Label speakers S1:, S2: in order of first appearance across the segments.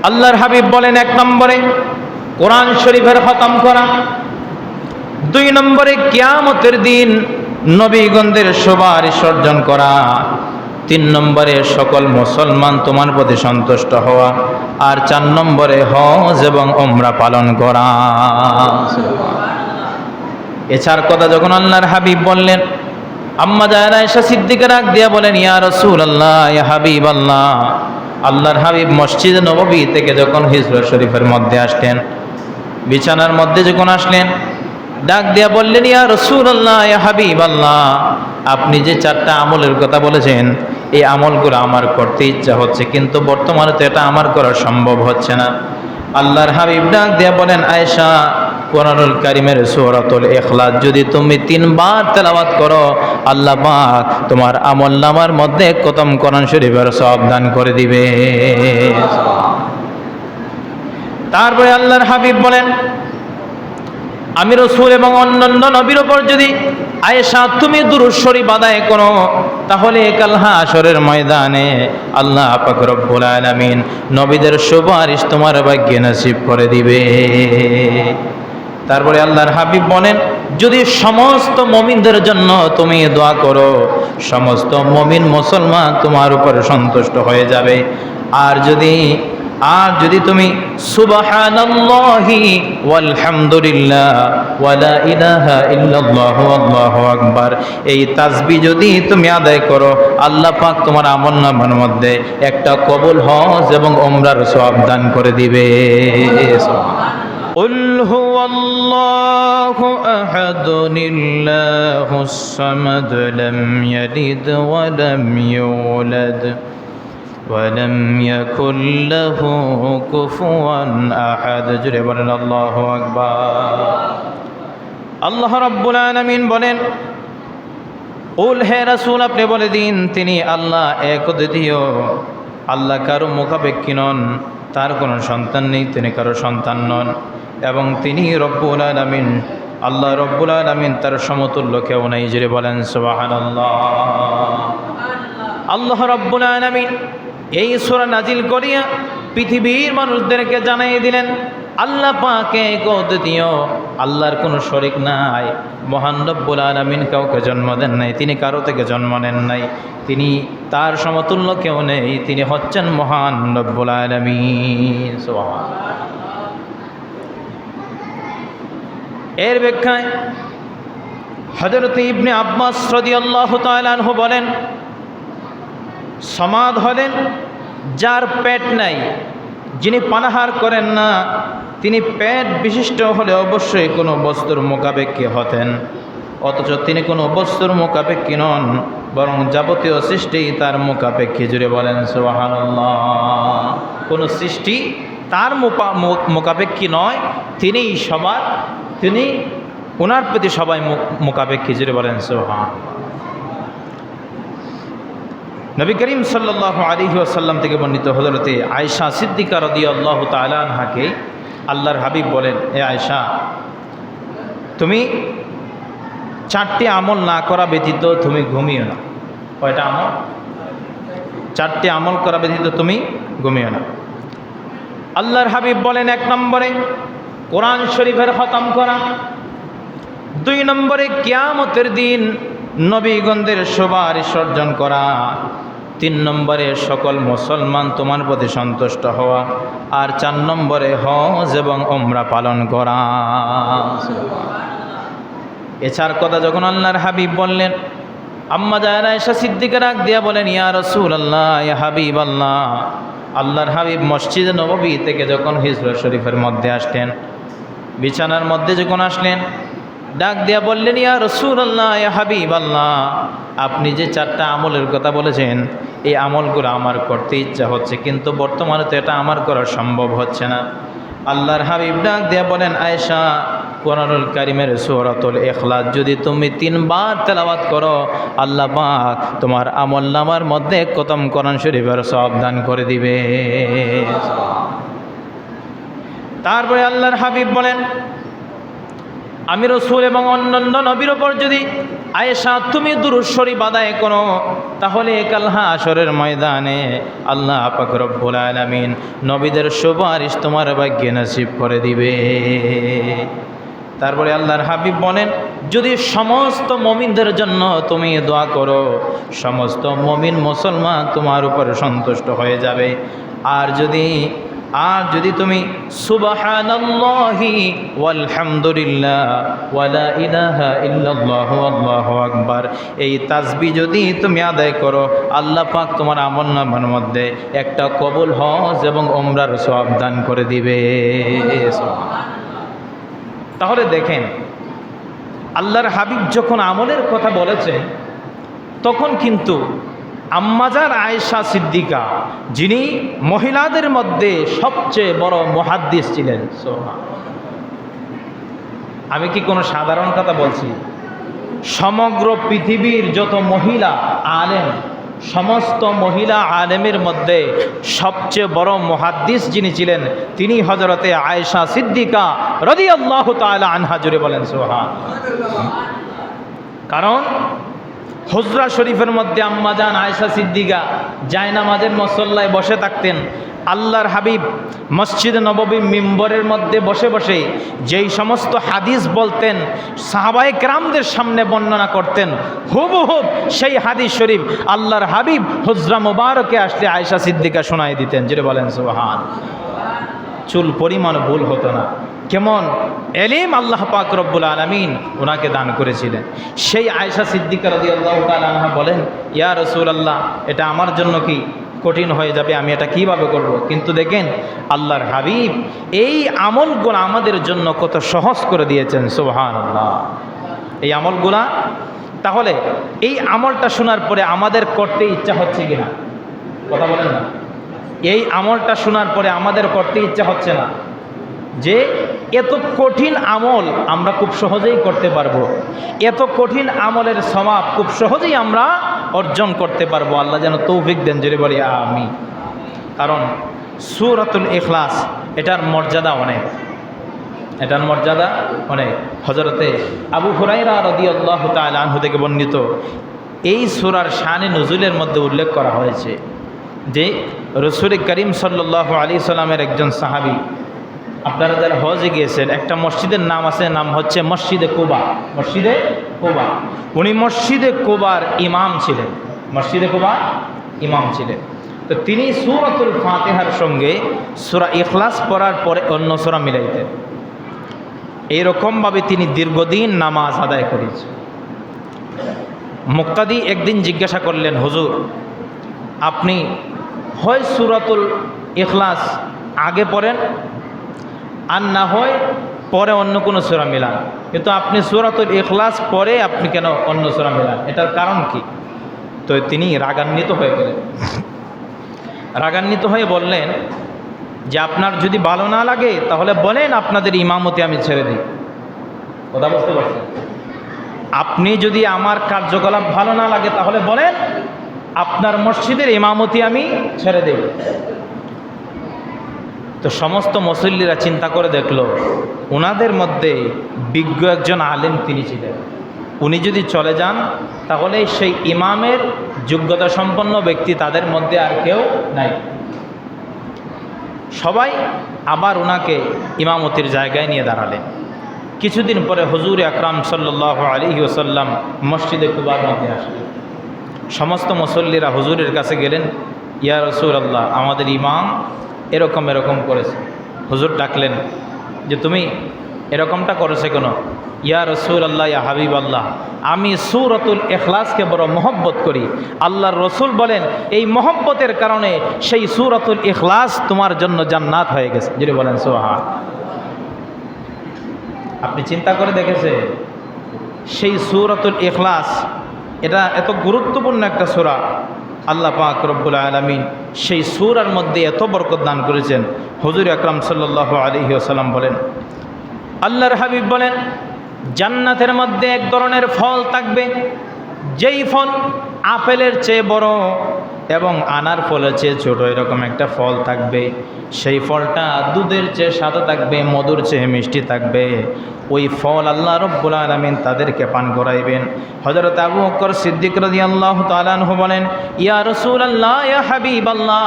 S1: আল্লাহর হাবিব বলেন, 1 নম্বরে কোরআন শরীফের খতম করা, 2 নম্বরে কিয়ামতের দিন নবীগণদের সুপারিশ অর্জন করা, 3 নম্বরে সকল মুসলমান তোমার প্রতি সন্তুষ্ট হওয়া, আর 4 নম্বরে হজ এবং উমরা পালন করা। এছাড়ার কথা যখন আল্লাহর হাবিব বললেন, আম্মা জান আয়েশা সিদ্দিকা ডাক দিয়া বলেন, ইয়া রাসূলুল্লাহ, ইয়া হাবিবাল্লাহ, আল্লাহর হাবিব মসজিদে নববী থেকে যখন হিজরা শরীফের মধ্যে আসলেন, বিছানার মধ্যে যখন আসলেন, ডাক দিয়া বললেন, ইয়া রাসূলুল্লাহ, ইয়া হাবিবাল্লাহ, আপনি যে 4টা আমলের কথা বলেছেন, এই আমলগুলো আমার করতে ইচ্ছা হচ্ছে, কিন্তু বর্তমানে তো এটা আমার করা সম্ভব হচ্ছে না। আল্লাহর হাবিব ডাক দিয়া বলেন, আয়েশা, কোরআনুল কারীমের সূরাতুল ইখলাস যদি তুমি 3 বার তেলাওয়াত করো, আল্লাহ পাক তোমার আমলনামার মধ্যে খতম কোরআন শরীফের সওয়াব দান করে দিবে। তারপরে আল্লাহর হাবিব বলেন, আমি রাসূল এবং অন্যান্য নবীর উপর যদি আয়েশা তুমি দুরূদ শরীফ আদায় করো, তাহলে কাল হাশরের ময়দানে আল্লাহ পাক রব্বুল আলামিন নবীদের সুপারিশ তোমার ভাগ্যে নসিব করে দিবে। তারপরে আল্লাহর হাবিব বলেন, যদি সমস্ত মুমিনদের জন্য তুমি দোয়া করো, সমস্ত মুমিন মুসলমান তোমার উপরে সন্তুষ্ট হয়ে যাবে। আর যদি তুমি সুবহানাল্লাহি ওয়ালহামদুলিল্লাহ ওয়ালা ইলাহা ইল্লাল্লাহু আল্লাহু আকবার, এই তাসবিহ যদি তুমি আদায় করো, আল্লাহ পাক তোমার আমলনামার মধ্যে একটা কবুল হজ এবং উমরার সওয়াব দান করে দিবে। قل هو الله أحد الله الصمد لم يلد ولم يولد ولم يكن له كفوا أحد। جربنا الله أكبر। আল্লাহ রাব্বুল আলামিন বলেন, কুল হে রাসূল আপনি বলে দিন, তিনি আল্লাহ এক অদ্বিতীয়, আল্লাহ কারো মুখাপেক্ষী নন, তার কোনো সন্তান নেই, তিনি কারো সন্তান নন, এবং তিনি রব্বুল আলামিন, আল্লাহ রব্বুল আলামিন তার সমতুল্য কেউ নাই। জোরে বলেন সুবহানাল্লাহ। আল্লাহ রব্বুল আলামিন এই সূরা নাজিল করিয়া পৃথিবীর মানুষদেরকে জানিয়ে দিলেন, আল্লাহ পাক এক অদ্বিতীয়, আল্লাহর কোনো শরীক নাই। মহান রব্বুল আলামিন কাউকে জন্ম দেন নাই, তিনি কারো থেকে জন্ম নেন নাই, তিনি তার সমতুল্য কেউ নেই, তিনি হচ্ছেন মহান রব্বুল আলামিন। সুবহানাল্লাহ। এর ব্যাখ্যায় হযরত ইবনে আব্বাস রাদিয়াল্লাহু তাআলা আনহু বলেন, সমাদ হলেন যার পেট নাই, যিনি পানাহার করেন না, তিনি পেট বিশিষ্ট হলে অবশ্যই কোনো বস্তুর মোকাবেক্ষী হতেন, অথচ তিনি কোনো বস্তুর মোকাবেক্ষী নন, বরং যাবতীয় সৃষ্টি তার মোকাবেক্ষী। জুড়ে বলেন সুবহানাল্লাহ। কোনো সৃষ্টি তার মোকাবেক্ষী নয়, তিনিই সবার, তিনি ওনার প্রতি সবাই মোকাবেক্ষী। জুড়ে বলেন সুবহানাল্লাহ। নবী করিম সাল্লাল্লাহু আলাইহি ওয়াসাল্লাম থেকে বর্ণিত হযরতে আয়েশা সিদ্দিকা রাদিয়াল্লাহু তাআলা আনহাকে আল্লাহর হাবিব বলেন, এ আয়েশা, তুমি 4টি আমল না করা ব্যতীত তুমি ঘুমিও না। কয়টা আমল? 4টি আমল করা ব্যতীত তুমি ঘুমিও না। আল্লাহর হাবিব বলেন, 1 নম্বরে কোরআন শরীফের খতম করা, 2 নম্বরে কিয়ামতের দিন নবীগণদের সুপারিশ অর্জন করা, 3 নম্বরে সকল মুসলমান তোমার প্রতি সন্তুষ্ট হওয়া, আর 4 নম্বরে হজ এবং উমরা পালন করা। এছাড়ার কথা যখন আল্লাহর হাবিব বললেন, আম্মা জান আয়েশা সিদ্দিকা ডাক দিয়া বলেন, ইয়া রাসূলুল্লাহ, ইয়া হাবিবাল্লাহ, আল্লাহর হাবিব মসজিদে নববী থেকে যখন হিজরা শরীফের মধ্যে আসলেন, বিছানার মধ্যে যখন আসলেন, ডাক দিয়া বললেন, ইয়া রাসূলুল্লাহ, ইয়া হাবিবাল্লাহ, আপনি যে 4টা আমলের কথা বলেছেন, এই আমলগুলো আমার করতে ইচ্ছা হচ্ছে, কিন্তু বর্তমানে তো এটা আমার করা সম্ভব হচ্ছে না। আল্লাহর হাবিব ডাক দিয়া বলেন, আয়েশা, কোরআনুল কারীমের সূরাতুল ইখলাস যদি তুমি 3 বার তেলাওয়াত করো, আল্লাহ পাক তোমার আমলনামার মধ্যে খতম কোরআন শরীফের সওয়াব দান করে দিবে। তারপরে আল্লাহর হাবিব বলেন, আমি রাসূল এবং অন্যান্য নবীর উপর যদি আয়েশা তুমি দুরূদ শরীফ আদায় করো, তাহলে কাল হাশরের ময়দানে আল্লাহ পাক রব্বুল আলামিন নবীদের সুপারিশ তোমার ভাগ্যে নসিব করে দিবে। তারপরে আল্লাহর হাবিব বলেন, যদি সমস্ত মুমিনদের জন্য তুমি দোয়া করো, সমস্ত মুমিন মুসলমান তোমার উপর সন্তুষ্ট হয়ে যাবে। আর যদি তুমি সুবহানাল্লাহি ওয়ালহামদুলিল্লাহ ওয়ালা ইলাহা ইল্লাল্লাহু আল্লাহু আকবার এই তাসবিহ যদি তুমি আদায় করো, আল্লাহ পাক তোমার আমলনামার মধ্যে একটা কবুল হজ এবং উমরার সওয়াব দান করে দিবে। তাহলে দেখেন, আল্লাহর হাবিব যখন আমলের কথা বলেছেন, তখন কিন্তু আম্মাজান আয়েশা সিদ্দিকা, যিনি মহিলাদের মধ্যে সবচেয়ে বড় মুহাদ্দিস ছিলেন, আমি কি কোনো সাধারণ কথা বলছি? সমগ্র পৃথিবীর যত মহিলা আলেম, সমস্ত মহিলা আলেমের মধ্যে সবচেয়ে বড় মুহাদ্দিস যিনি ছিলেন, তিনি হযরতে আয়েশা সিদ্দিকা রাদিয়াল্লাহু তাআলা আনহা। জুড়ে বলেন সুবহান। কারণ হুজরা শরীফের মধ্যে আম্মাজান আয়েশা সিদ্দিকা জায়নামাজের মুসল্লায় বসে থাকতেন। আল্লাহর হাবিব মসজিদে নববী মিম্বরের মধ্যে বসে বসে যেই সমস্ত হাদিস বলতেন, সাহাবায়ে কেরামদের সামনে বর্ণনা করতেন, হুবহুব সেই হাদিস শরীফ আল্লাহর হাবিব হুজরা মুবারকে আসলে আয়েশা সিদ্দিকা শোনায় দিতেন। যেটা বলেন সুবহান। চুল পরিমাণ ভুল হতো না। কেমন এলিম আল্লাহ পাক রব্বুল আলামিন ওনাকে দান করেছিলেন। সেই আয়েশা সিদ্দিকা রাদিয়াল্লাহু তাআলা আনহা বলেন, ইয়া রাসূলুল্লাহ, এটা আমার জন্য কি কঠিন হয়ে যাবে, আমি এটা কিভাবে করব? কিন্তু দেখেন আল্লাহর হাবিব এই আমলগুলো আমাদের জন্য কত সহজ করে দিয়েছেন। সুবহানাল্লাহ। এই আমলগুলা, তাহলে এই আমলটা শোনার পরে আমাদের করতে ইচ্ছা হচ্ছে কিনা? কথা বলেন না। এই আমলটা শোনার পরে আমাদের করতে ইচ্ছা হচ্ছে না যে এত কঠিন আমল আমরা খুব সহজেই করতে পারবো, এত কঠিন আমলের সওয়াব খুব সহজেই আমরা অর্জন করতে পারবো। আল্লাহ যেন তৌফিক দেন। জোরে বলি আমিন। কারণ সূরাতুল ইখলাস এটার মর্যাদা অনেক, এটার মর্যাদা অনেক। হযরতে আবু হুরায়রা রাদিয়াল্লাহু তাআলা আনহু থেকে বর্ণিত এই সূরার শানে নুজুলের মধ্যে উল্লেখ করা হয়েছে যে রাসূল করিম সাল্লাল্লাহু আলাইহি সাল্লামের একজন সাহাবী, আপনারা যারা হজে গিয়েছেন, একটা মসজিদের নাম আছে, নাম হচ্ছে মসজিদে কুবা। মসজিদে কুবা, উনি মসজিদে কুবার ইমাম ছিলেন। মসজিদে কুবা ইমাম ছিলেন। তো তিনি সূরাতুল ফাতিহার সঙ্গে সূরা ইখলাস পড়ার পরে অন্য সূরা মিলাইতেন। এইরকমভাবে তিনি দীর্ঘদিন নামাজ আদায় করেছেন। মুক্তাদি একদিন জিজ্ঞাসা করলেন, হুজুর, আপনি হয় সূরাতুল ইখলাস আগে পড়েন আর না হয় পরে অন্য কোনো সূরা মিলান, কিন্তু আপনি সূরাতুল ইখলাস পরে আপনি কেন অন্য সূরা মিলান? এটার কারণ কি? তো তিনি রাগান্বিত হয়ে গেলেন। রাগান্বিত হয়ে বললেন যে আপনার যদি ভালো না লাগে তাহলে বলেন, আপনাদের ইমামতি আমি ছেড়ে দিই। কথা বুঝতে পারছেন? আপনি যদি আমার কার্যকলাপ ভালো না লাগে তাহলে বলেন, আপনার মসজিদের ইমামতি আমি ছেড়ে দেব। তো সমস্ত মুসল্লিরা চিন্তা করে দেখলো, ওনাদের মধ্যে বিজ্ঞ একজন আলেম তিনি ছিলেন, উনি যদি চলে যান তাহলে সেই ইমামের যোগ্যতা সম্পন্ন ব্যক্তি তাদের মধ্যে আর কেউ নাই। সবাই আবার ওনাকে ইমামতির জায়গায় নিয়ে দাঁড়ালেন। কিছুদিন পরে হুজুর আকরাম সাল্লাল্লাহু আলাইহি ওয়াসাল্লাম মসজিদে কুবার মধ্যে আসলেন। সমস্ত মুসল্লিরা হুজুরের কাছে গেলেন, ইয়া রাসূলুল্লাহ, আমাদের ইমাম এরকম এরকম করেছে। হুজুর ডাকলেন যে তুমি এরকমটা করেছে কেন? ইয়া রাসূলুল্লাহ, ইয়া হাবিবাল্লাহ, আমি সূরাতুল ইখলাসকে বড় মহব্বত করি। আল্লাহর রসুল বলেন এই মহব্বতের কারণে সেই সূরাতুল ইখলাস তোমার জন্য জান্নাত হয়ে গেছে। যদি বলেন সুবহান। আপনি চিন্তা করে দেখেছে সেই সূরাতুল ইখলাস, এটা এত গুরুত্বপূর্ণ একটা সূরা। আল্লাহ পাক রব্বুল আলামিন সেই সূরার মধ্যে এত বরকত দান করেছেন। হুজুর আকরাম সাল্লাল্লাহু আলাইহি ওয়াসাল্লাম বলেন, আল্লাহর হাবিব বলেন, জান্নাতের মধ্যে এক ধরনের ফল থাকবে, যেই ফল আপেলের চেয়ে বড়, এবং আনার ফলের চেয়ে ছোটো এরকম একটা ফল থাকবে। সেই ফলটা দুধের চেয়ে সাদা থাকবে, মধুর চেয়ে মিষ্টি থাকবে। ওই ফল আল্লাহ রব্বুল আলামিন তাদেরকে পান করাইবেন। হযরত আবু বকর সিদ্দিক রাদিয়াল্লাহু তাআলা আনহু বলেন, ইয়া রাসূলুল্লাহ, ইয়া হাবিবাল্লাহ,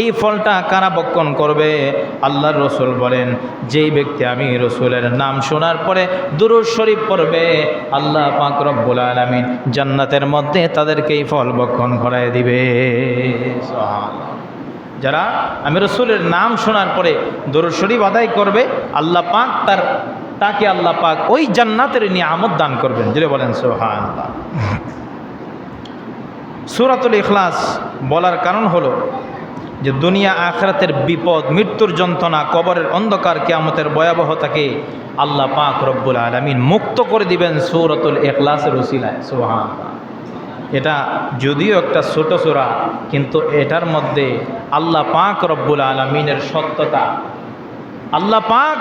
S1: এই ফলটা কারা ভক্ষণ করবে? আল্লাহর রাসূল বলেন, যেই ব্যক্তি আমি রাসূলের নাম শোনার পরে দুরূদ শরীফ পড়বে, আল্লাহ পাক রব্বুল আলামিন জান্নাতের মধ্যে তাদেরকে এই ফল ভক্ষণ করায় দিবে। সুবহানাল্লাহ। যারা আমি রাসূলের নাম শোনার পরে দুরূদ শরীফ আদায় করবে, আল্লাহ পাক তাকে আল্লাহ পাক ওই জান্নাতের নিয়ামত দান করবেন। যেটা বলেন সুবহানাল্লাহ। সূরাতুল ইখলাস বলার কারণ হলো যে দুনিয়া আখিরাতের বিপদ, মৃত্যুর যন্ত্রণা, কবরের অন্ধকার, কিয়ামতের ভয়াবহতাকে আল্লাহ পাক রব্বুল আলামিন মুক্ত করে দিবেন সূরাতুল ইখলাসের উসিলায়। সুবহানাল্লাহ। এটা যদিও একটা ছোট সূরা, কিন্তু এটার মধ্যে আল্লাহ পাক রব্বুল আলামিনের সত্যতা, আল্লাহ পাক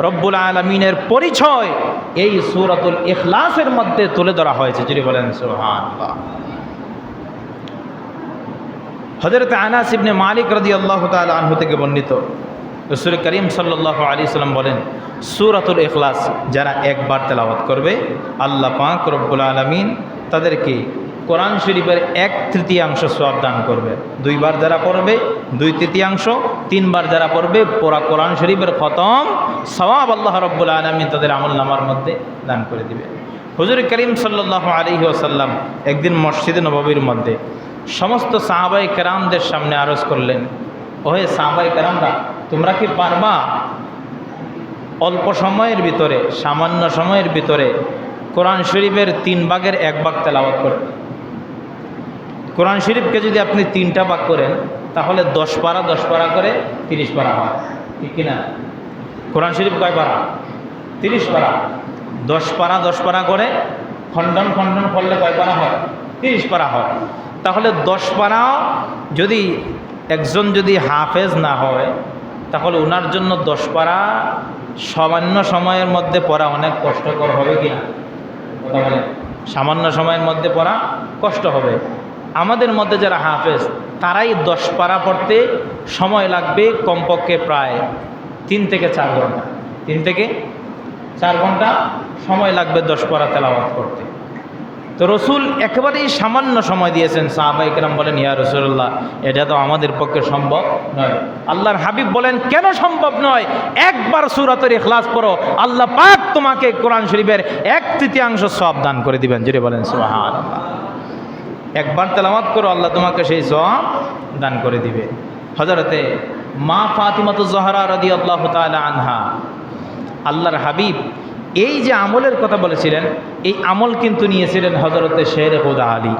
S1: রব্বুল আলামিনের পরিচয় এই সূরাতুল ইখলাসের মধ্যে তুলে ধরা হয়েছে। যদি বলেন সুবহানাল্লাহ। হযরত আনাস ইবনে মালিক রাদিয়াল্লাহু তাআলা আনহু থেকে বর্ণিত, রাসূল করিম সাল্লাল্লাহু আলাইহি সাল্লাম বলেন, সূরাতুল ইখলাস যারা একবার তেলাওয়াত করবে, আল্লাহ পাক রব্বুল আলামিন তাদেরকে কোরআন শরীফের 1/3 সওয়াব দান করবে। 2 বার যারা পড়বে 2/3, 3 বার যারা পড়বে পুরা কোরআন শরীফের খতম সওয়াব আল্লাহ রব্বুল আলামিন তাদের আমলনামার মধ্যে দান করে দিবে। হুজুর করিম সাল্লাল্লাহু আলাইহি ওয়াসাল্লাম একদিন মসজিদে নববীর মধ্যে সমস্ত সাহাবায়ে কেরামদের সামনে আরজ করলেন, ওহে সাহাবায়ে কেরামরা, তোমরা কি পারবা অল্প সময়ের ভিতরে, সামান্য সময়ের ভিতরে কোরআন শরীফের 3 ভাগের 1 ভাগ তেলাওয়াত করতে? কোরআন শরীফকে যদি আপনি 3টা ভাগ করেন, তাহলে 10 পারা 10 পারা করে 30 পারা হয়, ঠিক কিনা? কোরআন শরীফ কয় পারা? 30 পারা। 10 পারা 10 পারা করে খণ্ডন খণ্ডন করলে কয় পারা হয়? 30 পারা হয়। তাহলে 10 পারাও যদি একজন যদি হাফেজ না হয়, তাহলে ওনার জন্য 10 পারা সামান্য সময়ের মধ্যে পড়া অনেক কষ্টকর হবে কিনা? কথা বলেন। সামান্য সময়ের মধ্যে পড়া কষ্ট হবে। আমাদের মধ্যে যারা হাফেজ, তারাই 10 পারা পড়তে সময় লাগবে কমপক্ষে প্রায় 3 থেকে 4 ঘন্টা। 3 থেকে 4 ঘন্টা সময় লাগবে 10 পারা তেলাওয়াত করতে। তো রসুল একেবারেই সামান্য সময় দিয়েছেন। সাহাবায়ে কেরাম বলেন, ইয়া রাসূলুল্লাহ, এটা তো আমাদের পক্ষে সম্ভব নয়। আল্লাহর হাবিব বলেন, কেন সম্ভব নয়? একবার সূরাতুল ইখলাস পড়ো, আল্লাহ পাক তোমাকে কোরআন শরীফের 1/3 সওয়াব দান করে দিবেন। জোরে বলেন সুবহানাল্লাহ। একবার তেলাওয়াত করো, আল্লাহ তোমাকে সেই সওয়াব দান করে দিবে। হযরতে মা ফাতিমাতুজ জোহরা রাদিয়াল্লাহু তাআলা আনহা, আল্লাহর হাবিব এই যে আমলের কথা বলেছিলেন, এই আমল কিন্তু নিয়েছিলেন হযরতে শেরে খুদা আলী।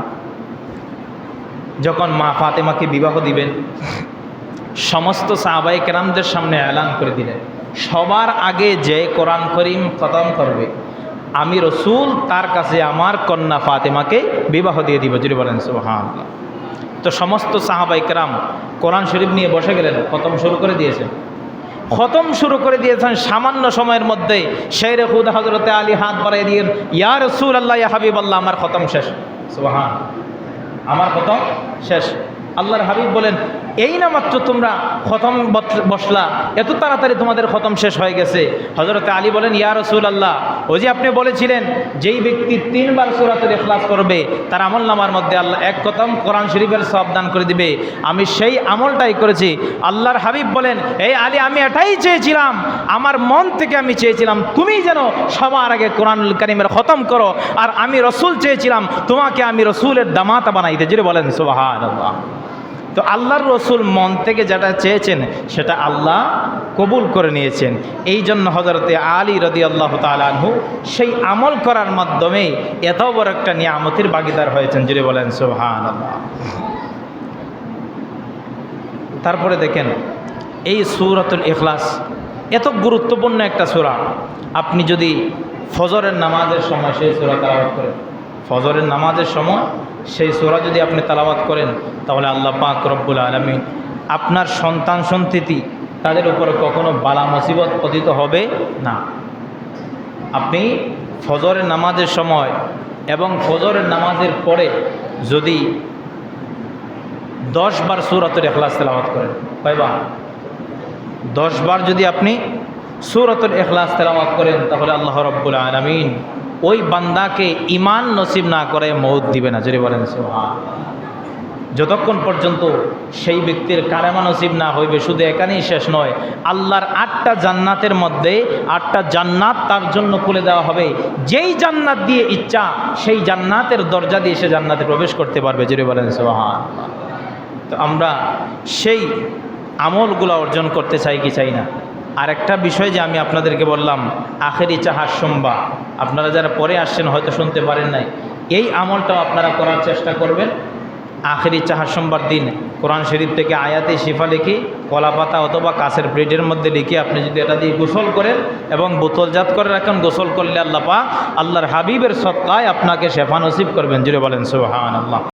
S1: যখন মা ফাতেমাকে বিবাহ দিবেন, সমস্ত সাহাবায়ে কেরামদের সামনে এলান করে দিলেন, সবার আগে যে কোরআন করিম খতম করবে, আমি রসুল তার কাছে আমার কন্যা ফাতেমাকে বিবাহ দিয়ে দিব। যদি বলেন সুবহানাল্লাহ। তো সমস্ত সাহাবায়ে কেরাম কোরআন শরীফ নিয়ে বসে গেলেন, খতম শুরু করে দিয়েছেন। খতম শুরু করে দিয়েছেন সামান্য সময়ের মধ্যে। শেরে খুদা হযরতে আলী হাত বাড়িয়ে দিলেন, ইয়া রাসূলুল্লাহ, ইয়া হাবিবাল্লাহ, আমার খতম শেষ। সুবহান, আমার খতম শেষ। আল্লাহর হাবিব বলেন, এই না মাত্র তোমরা খতম বসলা, এত তাড়াতাড়ি তোমাদের খতম শেষ হয়ে গেছে? হযরতে আলী বলেন, ইয়া রাসূলুল্লাহ, ওই যে আপনি বলেছিলেন যেই ব্যক্তি 3 বার সূরাতুল ইখলাস করবে, তার আমলনামার মধ্যে আল্লাহ 1 খতম কোরআন শরীফের সওয়াব দান করে দিবে। আমি সেই আমলটাই করেছি। আল্লাহর হাবিব বলেন, এই আলী, আমি এটাই চেয়েছিলাম, আমার মন থেকে আমি চেয়েছিলাম তুমি যেন সবার আগে কোরআনুল কারীমের খতম করো, আর আমি রসুল চেয়েছিলাম তোমাকে আমি রসুলের দামাতা বানাইতে। যদি বলেন সুবহানাল্লাহ। তো আল্লাহর রসুল মন থেকে যেটা চেয়েছেন সেটা আল্লাহ কবুল করে নিয়েছেন। এই জন্য হযরতে আলী রাদিয়াল্লাহু তাআলা আনহু সেই আমল করার মাধ্যমে এত বড় একটা নিয়ামতের ভাগীদার হয়েছেন। যদি বলেন সুবহানাল্লাহ। তারপরে দেখেন, এই সূরাতুল ইখলাস এত গুরুত্বপূর্ণ একটা সূরা। আপনি যদি ফজরের নামাজের সময় সেই সূরা তেলাওয়াত করেন, ফজরের নামাজের সময় সেই সূরা যদি আপনি তেলাওয়াত করেন, তাহলে আল্লাহ পাক রব্বুল আলামিন আপনার সন্তান সন্ততি তাদের উপরে কখনো বালা মুসিবত পতিত হবে না। আপনি ফজরের নামাজের সময় এবং ফজরের নামাজের পরে যদি 10 বার সূরাতুল ইখলাস তেলাওয়াত করেন। কয়বার? 10 বার যদি আপনি সূরাতুল ইখলাস তেলাওয়াত করেন তাহলে আল্লাহ রাব্বুল আলামিন ওই বান্দাকে ঈমান নসিব না করে মওত দিবে না। জোরে বলেন সুবহানাল্লাহ। যতক্ষণ পর্যন্ত সেই ব্যক্তির কালেমা নসিব না হইবে, শুধু এখানেই শেষ নয়, আল্লাহর 8টা জান্নাতের মধ্যে 8টা জান্নাত তার জন্য খুলে দেওয়া হবে। যেই জান্নাত দিয়ে ইচ্ছা সেই জান্নাতের দরজা দিয়ে সে জান্নাতে প্রবেশ করতে পারবে। জোরে বলেন সুবহানাল্লাহ। তো আমরা সেই আমলগুলো অর্জন করতে চাই কি চাই না? আরেকটা বিষয় যে আমি আপনাদেরকে বললাম, আখেরি চাহার সোমবার, আপনারা যারা পরে আসছেন হয়তো শুনতে পারেন নাই, এই আমলটাও আপনারা করার চেষ্টা করবেন। আখেরি চাহার সোমবার দিন কোরআন শরীফ থেকে আয়াতে শিফা লিখি কলা পাতা অথবা কাছের প্লেটের মধ্যে লিখে আপনি যদি এটা দিয়ে গোসল করেন এবং বোতলজাত করে রাখেন, গোসল করলে আল্লাহ পাক আল্লাহর হাবিবের সদকায় আপনাকে শেফা নসিব করবেন। জুড়ে বলেন সুবহানাল্লাহ।